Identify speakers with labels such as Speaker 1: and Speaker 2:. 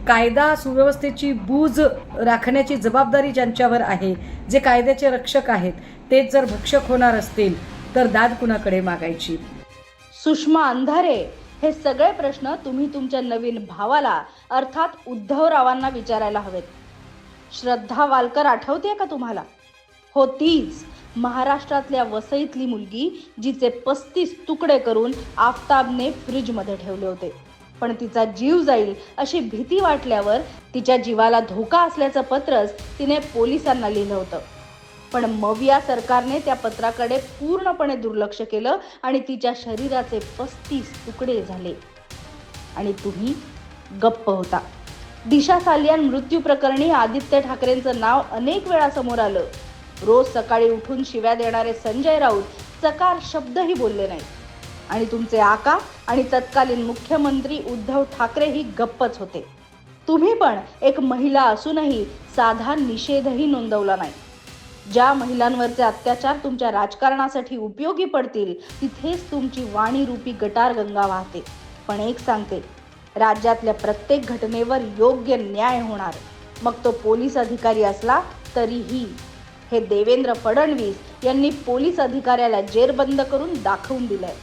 Speaker 1: कायदा सुव्यवस्थेची बूज राखण्याची जबाबदारी ज्यांच्यावर आहे, जे कायद्याचे रक्षक आहेत, तेच जर भक्षक होणार असतील तर दाद कुणाकडे मागायची?
Speaker 2: सुषमा अंधारे, हे सगळे प्रश्न तुम्ही तुमच्या नवीन भावाला अर्थात उद्धवरावांना विचारायला हवेत. श्रद्धा वालकर आठवते का तुम्हाला? हो, तीच महाराष्ट्रातल्या वसईतली मुलगी जिचे 35 तुकडे करून आफताबने फ्रीजमध्ये ठेवले होते. पण तिचा जीव जाईल अशी भीती वाटल्यावर तिच्या जीवाला धोका असल्याचं पत्रच तिने पोलिसांना लिहिलं होतं. पण मविया सरकारने त्या पत्राकडे पूर्णपणे दुर्लक्ष केलं आणि तिच्या शरीराचे 35 तुकडे झाले. आणि तुम्ही गप्प होता. दिशा सालियान मृत्यू प्रकरणी आदित्य ठाकरेंचं नाव अनेक वेळा समोर आलं. रोज सकाळी उठून शिव्या देणारे संजय राऊत चकार शब्दही बोलले नाही. आणि तुमचे आका आणि तत्कालीन मुख्यमंत्री उद्धव ठाकरेही गप्पच होते. तुम्ही पण एक महिला असूनही साधा निषेधही नोंदवला नाही. ज्या महिलांवरचे अत्याचार तुमच्या राजकारणासाठी उपयोगी पडतील तिथेच तुमची वाणी रूपी गटार गंगा वाहते. पण एक सांगते, राज्यातल्या प्रत्येक घटनेवर योग्य न्याय होणार, मग तो पोलीस अधिकारी असला तरीही. हे देवेंद्र फडणवीस यांनी पोलीस अधिकाऱ्याला जेरबंद करून दाखवून दिलंय.